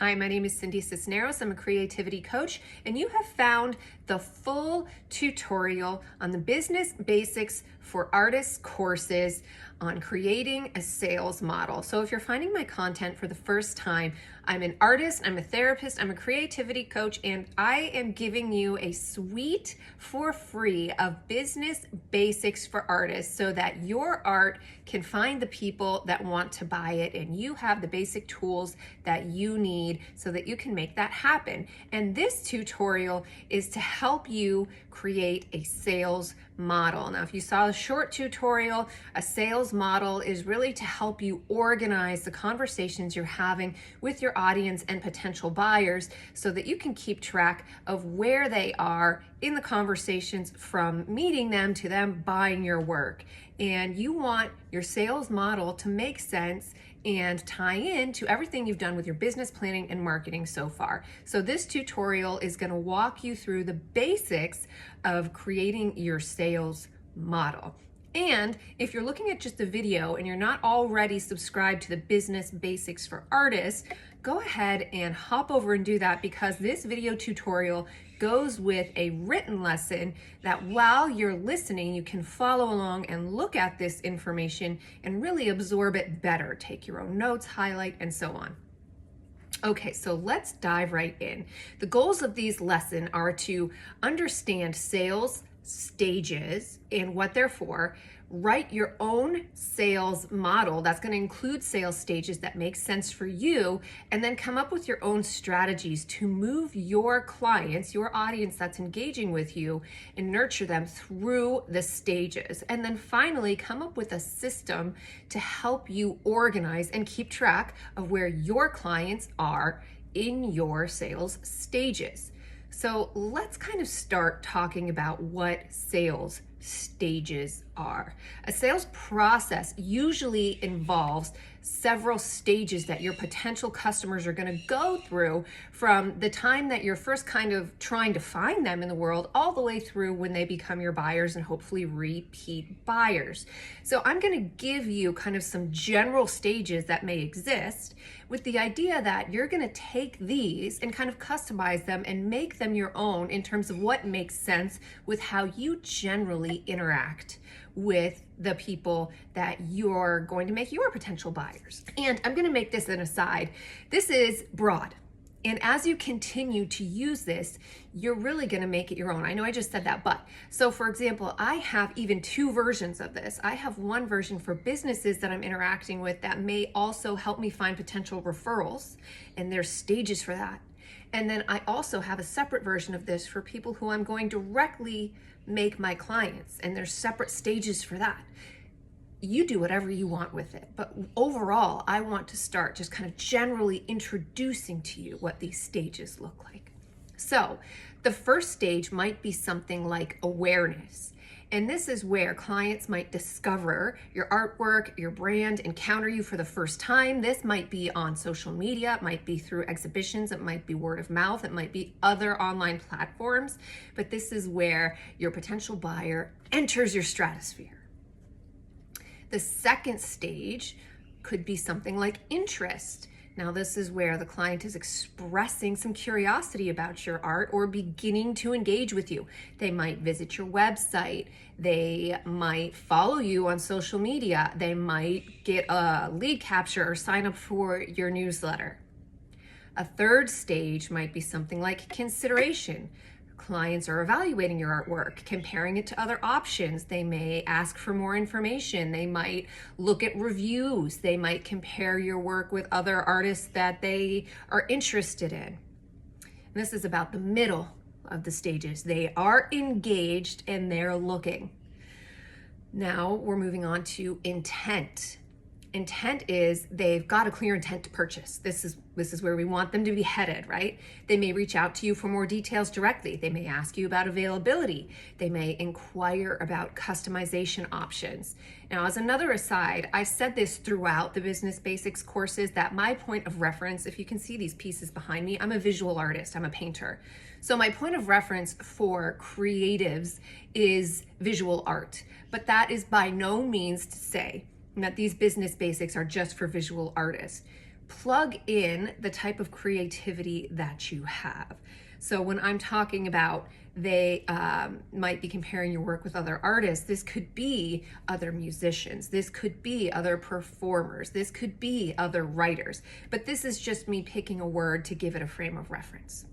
Hi, my name is Cindy Cisneros. I'm a creativity coach, and you have found the full tutorial on the Business Basics for Artists courses on creating a sales model. So if you're finding my content for the first time, I'm an artist, I'm a therapist, I'm a creativity coach, and I am giving you a suite for free of business basics for artists so that your art can find the people that want to buy it, and you have the basic tools that you need so that you can make that happen. And this tutorial is to help you create a sales model. Now, if you saw a short tutorial, a sales model is really to help you organize the conversations you're having with your audience and potential buyers so that you can keep track of where they are in the conversations from meeting them to them buying your work. And you want your sales model to make sense and tie in to everything you've done with your business planning and marketing so far. So this tutorial is going to walk you through the basics of creating your sales model. And if you're looking at just the video and you're not already subscribed to the Business Basics for Artists, go ahead and hop over and do that, because this video tutorial goes with a written lesson that while you're listening, you can follow along and look at this information and really absorb it better. Take your own notes, highlight, and so on. Okay, so let's dive right in. The goals of these lessons are to understand sales stages and what they're for, write your own sales model that's going to include sales stages that make sense for you, and then come up with your own strategies to move your clients, your audience that's engaging with you, and nurture them through the stages. And then finally, come up with a system to help you organize and keep track of where your clients are in your sales stages. So let's kind of start talking about what sales stages are. A sales process usually involves several stages that your potential customers are going to go through, from the time that you're first kind of trying to find them in the world all the way through when they become your buyers and hopefully repeat buyers. So I'm going to give you kind of some general stages that may exist, with the idea that you're going to take these and kind of customize them and make them your own in terms of what makes sense with how you generally interact with the people that you're going to make your potential buyers. And I'm going to make this an aside. This is broad. And as you continue to use this, you're really going to make it your own. I know I just said that, but so for example, I have even two versions of this. I have one version for businesses that I'm interacting with that may also help me find potential referrals, and there's stages for that. And then I also have a separate version of this for people who I'm going directly make my clients, and there's separate stages for that. You do whatever you want with it, but overall, I want to start just kind of generally introducing to you what these stages look like. So the first stage might be something like awareness. And this is where clients might discover your artwork, your brand, encounter you for the first time. This might be on social media, it might be through exhibitions, it might be word of mouth, it might be other online platforms, but this is where your potential buyer enters your stratosphere. The second stage could be something like interest. Now, this is where the client is expressing some curiosity about your art or beginning to engage with you. They might visit your website. They might follow you on social media. They might get a lead capture or sign up for your newsletter. A third stage might be something like consideration. Clients are evaluating your artwork, comparing it to other options. They may ask for more information. They might look at reviews. They might compare your work with other artists that they are interested in. And this is about the middle of the stages. They are engaged and they're looking. Now we're moving on to intent. Intent is they've got a clear intent to purchase. This is where we want them to be headed, right? They may reach out to you for more details directly. They may ask you about availability. They may inquire about customization options. Now, as another aside, I said this throughout the Business Basics courses that my point of reference, if you can see these pieces behind me, I'm a visual artist, I'm a painter. So my point of reference for creatives is visual art, but that is by no means to say that these business basics are just for visual artists. plug in the type of creativity that you have. So when I'm talking about they might be comparing your work with other artists, this could be other musicians, this could be other performers, this could be other writers, but this is just me picking a word to give it a frame of reference.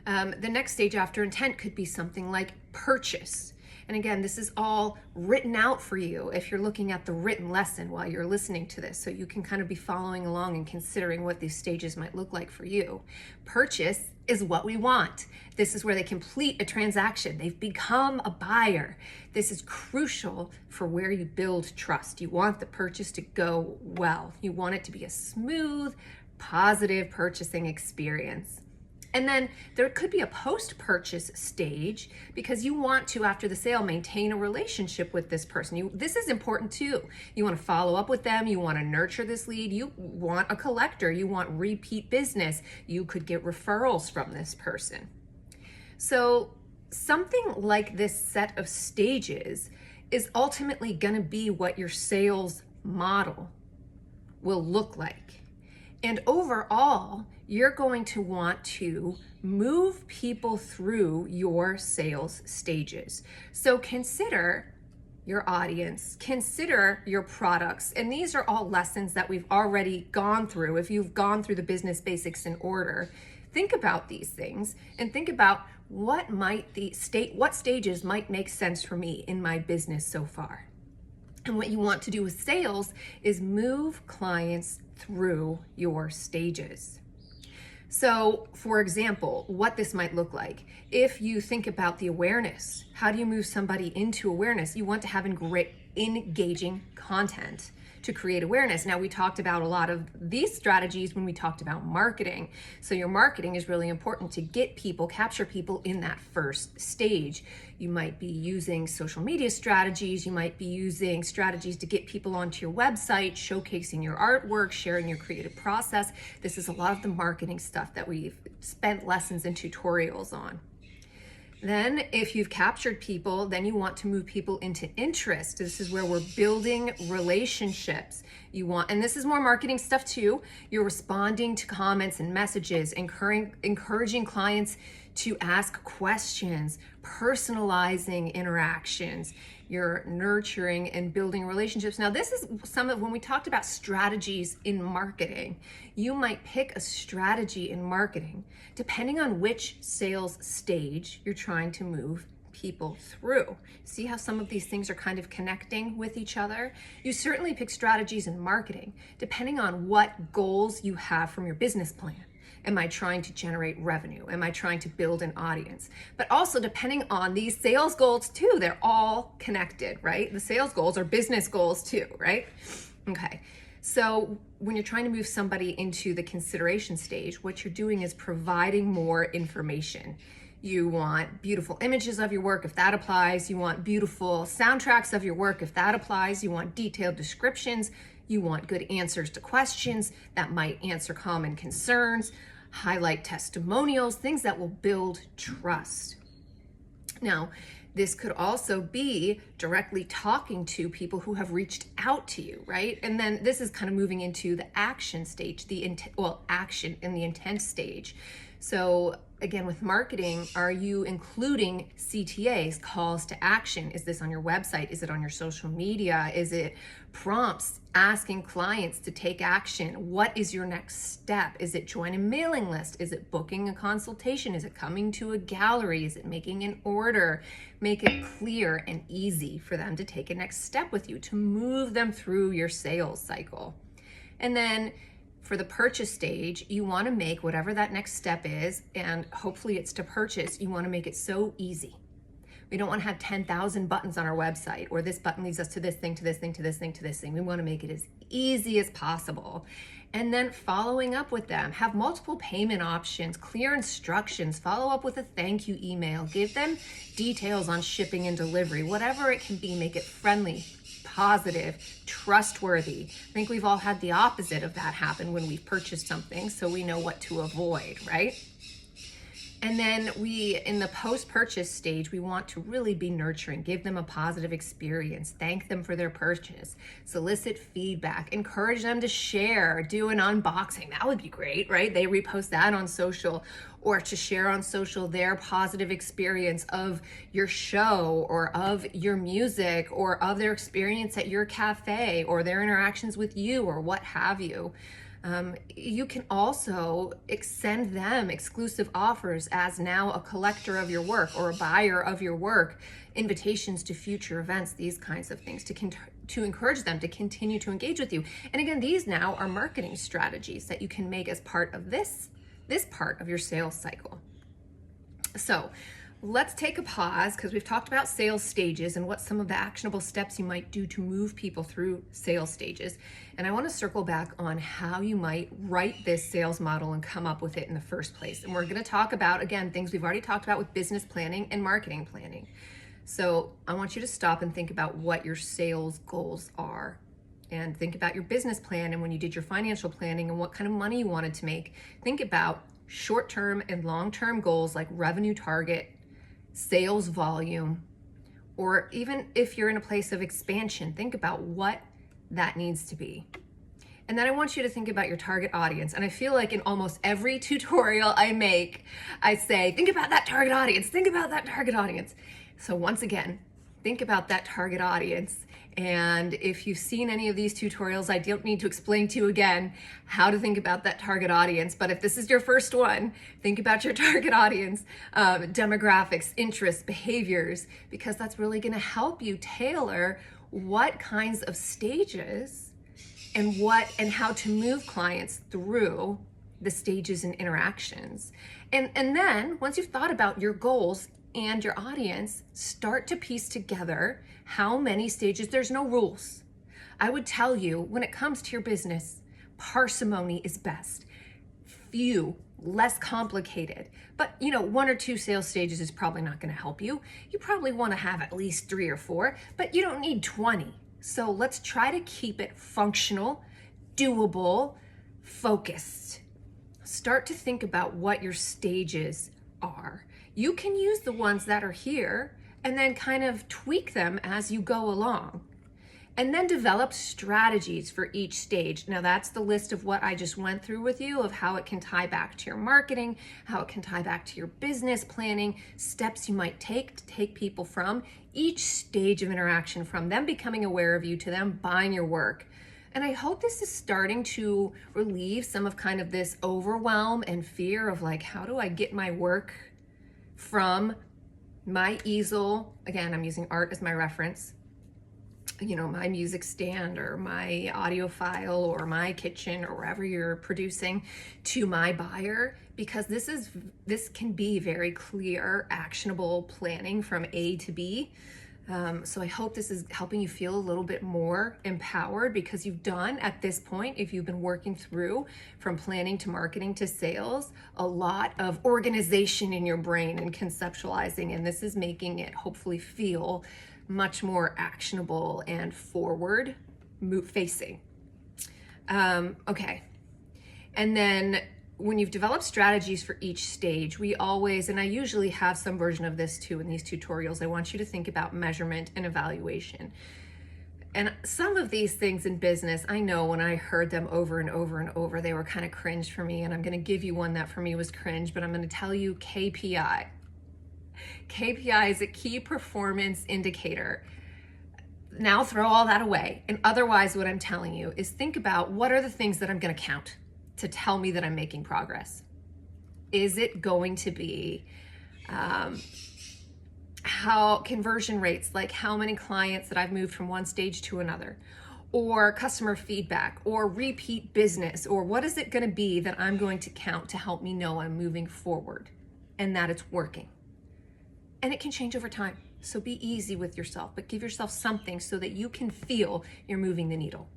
The next stage after intent could be something like purchase. And again, this is all written out for you if you're looking at the written lesson while you're listening to this, so you can kind of be following along and considering what these stages might look like for you. Purchase is what we want. This is where they complete a transaction. They've become a buyer. This is crucial for where you build trust. You want the purchase to go well. You want it to be a smooth, positive purchasing experience. And then there could be a post-purchase stage because you want to, after the sale, maintain a relationship with this person. This is important too. You want to follow up with them. You want to nurture this lead. You want a collector. You want repeat business. You could get referrals from this person. So something like this set of stages is ultimately going to be what your sales model will look like. And overall, you're going to want to move people through your sales stages. So consider your audience, consider your products. And these are all lessons that we've already gone through. If you've gone through the business basics in order, think about these things and think about what stages might make sense for me in my business so far. And what you want to do with sales is move clients through your stages. So, for example, what this might look like, if you think about the awareness, how do you move somebody into awareness? You want to have engaging content to create awareness. Now, we talked about a lot of these strategies when we talked about marketing. So your marketing is really important to get people, capture people in that first stage. You might be using social media strategies. You might be using strategies to get people onto your website, showcasing your artwork, sharing your creative process. This is a lot of the marketing stuff that we've spent lessons and tutorials on. Then if you've captured people, then you want to move people into interest. This is where we're building relationships. And this is more marketing stuff too. You're responding to comments and messages, encouraging clients to ask questions, personalizing interactions. You're nurturing and building relationships. Now, this is when we talked about strategies in marketing, you might pick a strategy in marketing depending on which sales stage you're trying to move people through. See how some of these things are kind of connecting with each other? You certainly pick strategies in marketing depending on what goals you have from your business plan. Am I trying to generate revenue? Am I trying to build an audience? But also depending on these sales goals too, they're all connected, right? The sales goals are business goals too, right? Okay, so when you're trying to move somebody into the consideration stage, what you're doing is providing more information. You want beautiful images of your work, if that applies. You want beautiful soundtracks of your work, if that applies. You want detailed descriptions. You want good answers to questions that might answer common concerns, highlight testimonials, things that will build trust. Now, this could also be directly talking to people who have reached out to you, right? And then this is kind of moving into the action stage, action in the intent stage. So again, with marketing, are you including CTAs, calls to action? Is this on your website? Is it on your social media? Is it prompts asking clients to take action? What is your next step? Is it join a mailing list? Is it booking a consultation? Is it coming to a gallery? Is it making an order? Make it clear and easy for them to take a next step with you, to move them through your sales cycle. And then for the purchase stage, you want to make whatever that next step is, and hopefully it's to purchase, you want to make it so easy. We don't want to have 10,000 buttons on our website, or this button leads us to this thing, to this thing, to this thing, to this thing. We want to make it as easy as possible. And then following up with them, have multiple payment options, clear instructions, follow up with a thank you email, give them details on shipping and delivery, whatever it can be, make it friendly, positive, trustworthy. I think we've all had the opposite of that happen when we've purchased something, so we know what to avoid, right? And then in the post-purchase stage, we want to really be nurturing, give them a positive experience, thank them for their purchase, solicit feedback, encourage them to share, do an unboxing. That would be great, right? They repost that on social, or to share on social their positive experience of your show or of your music or of their experience at your cafe or their interactions with you or what have you. You can also send them exclusive offers as now a collector of your work or a buyer of your work, invitations to future events, these kinds of things to encourage them to continue to engage with you. And again, these now are marketing strategies that you can make as part of this part of your sales cycle. So let's take a pause, because we've talked about sales stages and what some of the actionable steps you might do to move people through sales stages. And I want to circle back on how you might write this sales model and come up with it in the first place. And we're going to talk about, again, things we've already talked about with business planning and marketing planning. So I want you to stop and think about what your sales goals are, and think about your business plan. And when you did your financial planning and what kind of money you wanted to make, think about short-term and long-term goals like revenue target, sales volume, or even if you're in a place of expansion, think about what that needs to be. And then I want you to think about your target audience. And I feel like in almost every tutorial I make, I say, think about that target audience, think about that target audience. So once again, think about that target audience. And if you've seen any of these tutorials, I don't need to explain to you again how to think about that target audience. But if this is your first one, think about your target audience, demographics, interests, behaviors, because that's really going to help you tailor what kinds of stages and how to move clients through the stages and interactions. And then once you've thought about your goals and your audience, start to piece together how many stages. There's no rules. I would tell you, when it comes to your business, parsimony is best. Few, less complicated. But one or two sales stages is probably not going to help you. You probably want to have at least 3 or 4, but you don't need 20. So let's try to keep it functional, doable, focused. Start to think about what your stages are. You can use the ones that are here and then kind of tweak them as you go along. And then develop strategies for each stage. Now that's the list of what I just went through with you, of how it can tie back to your marketing, how it can tie back to your business planning, steps you might take to take people from each stage of interaction, from them becoming aware of you to them buying your work. And I hope this is starting to relieve some of kind of this overwhelm and fear of like, how do I get my work from my easel? Again, I'm using art as my reference. My music stand or my audio file or my kitchen or wherever you're producing, to my buyer, because this can be very clear, actionable planning from A to B. So I hope this is helping you feel a little bit more empowered, because you've done, at this point, if you've been working through from planning to marketing to sales, a lot of organization in your brain and conceptualizing, and this is making it hopefully feel much more actionable and forward facing. Okay. And then when you've developed strategies for each stage, we always, and I usually have some version of this too in these tutorials, I want you to think about measurement and evaluation. And some of these things in business, I know when I heard them over and over and over, they were kind of cringe for me. And I'm going to give you one that for me was cringe, but I'm going to tell you KPI. KPI is a key performance indicator. Now throw all that away. And otherwise, what I'm telling you is think about, what are the things that I'm going to count to tell me that I'm making progress? Is it going to be how conversion rates, like how many clients that I've moved from one stage to another, or customer feedback, or repeat business, or what is it going to be that I'm going to count to help me know I'm moving forward and that it's working? And it can change over time. So be easy with yourself, but give yourself something so that you can feel you're moving the needle.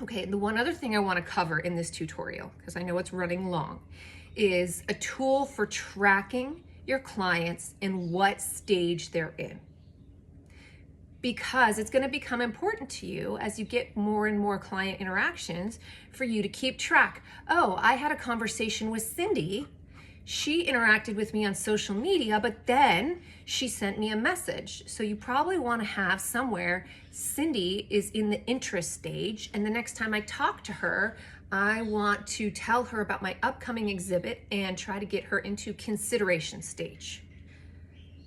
Okay, the one other thing I want to cover in this tutorial, because I know it's running long, is a tool for tracking your clients and what stage they're in. Because it's going to become important to you as you get more and more client interactions for you to keep track. Oh, I had a conversation with Cindy. She interacted with me on social media, but then she sent me a message. So you probably want to have somewhere Cindy is in the interest stage, and the next time I talk to her, I want to tell her about my upcoming exhibit and try to get her into consideration stage.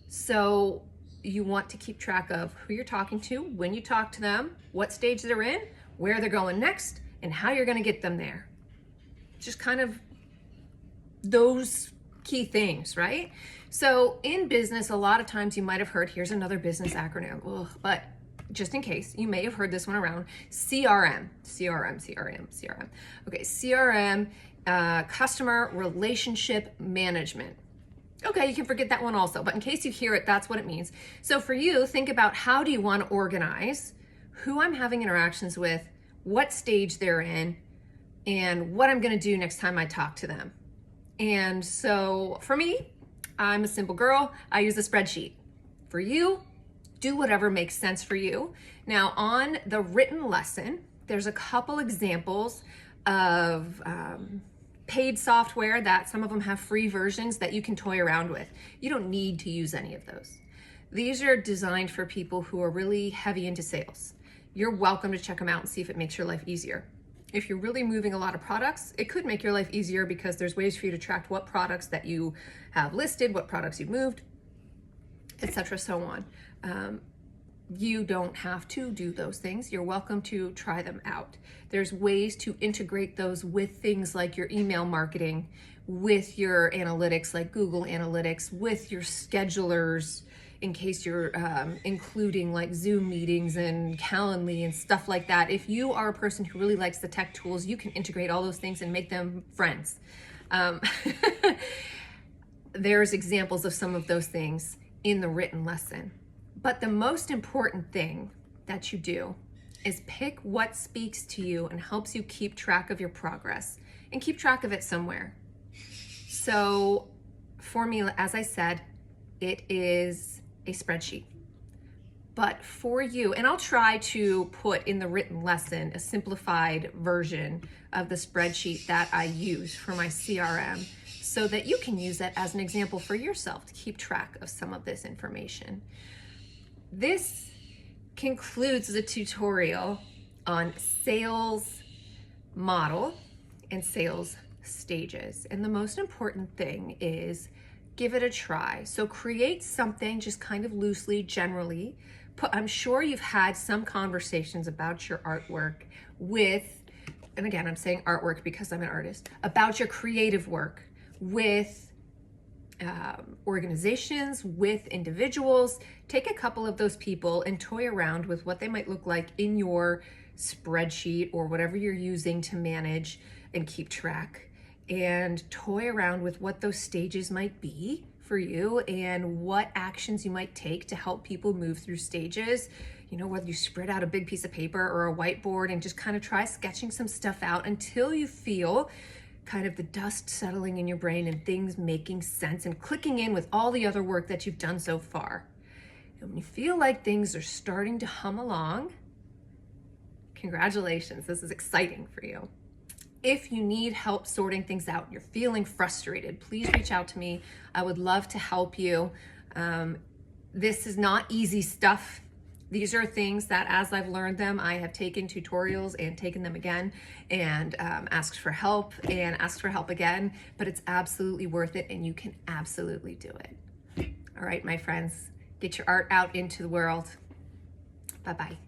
So you want to keep track of who you're talking to, when you talk to them, what stage they're in, where they're going next, and how you're going to get them there. Just kind of those key things, right? So in business, a lot of times you might have heard, here's another business acronym, but just in case, you may have heard this one around, CRM. Okay, CRM, customer relationship management. Okay, you can forget that one also, but in case you hear it, that's what it means. So for you, think about how do you want to organize who I'm having interactions with, what stage they're in, and what I'm going to do next time I talk to them. And so for me, I'm a simple girl. I use a spreadsheet. For you, do whatever makes sense for you. Now on the written lesson, there's a couple examples of paid software that some of them have free versions that you can toy around with. You don't need to use any of those. These are designed for people who are really heavy into sales. You're welcome to check them out and see if it makes your life easier. If you're really moving a lot of products, it could make your life easier because there's ways for you to track what products that you have listed, what products you've moved, etc. so on. You don't have to do those things. You're welcome to try them out. There's ways to integrate those with things like your email marketing, with your analytics like Google Analytics, with your schedulers, in case you're including like Zoom meetings and Calendly and stuff like that. If you are a person who really likes the tech tools, you can integrate all those things and make them friends. There's examples of some of those things in the written lesson. But the most important thing that you do is pick what speaks to you and helps you keep track of your progress and keep track of it somewhere. So for me, as I said, it is a spreadsheet. But for you, and I'll try to put in the written lesson a simplified version of the spreadsheet that I use for my CRM so that you can use that as an example for yourself to keep track of some of this information. This concludes the tutorial on sales model and sales stages. And the most important thing is give it a try. So create something just kind of loosely, generally. I'm sure you've had some conversations about your artwork with, and again, I'm saying artwork because I'm an artist, about your creative work with organizations, with individuals. Take a couple of those people and toy around with what they might look like in your spreadsheet or whatever you're using to manage and keep track, and toy around with what those stages might be for you and what actions you might take to help people move through stages. You know, whether you spread out a big piece of paper or a whiteboard and just kind of try sketching some stuff out until you feel kind of the dust settling in your brain and things making sense and clicking in with all the other work that you've done so far. And when you feel like things are starting to hum along, congratulations, this is exciting for you. If you need help sorting things out, you're feeling frustrated, please reach out to me. I would love to help you. This is not easy stuff. These are things that as I've learned them, I have taken tutorials and taken them again and asked for help and asked for help again, but it's absolutely worth it and you can absolutely do it. All right, my friends, get your art out into the world. Bye-bye.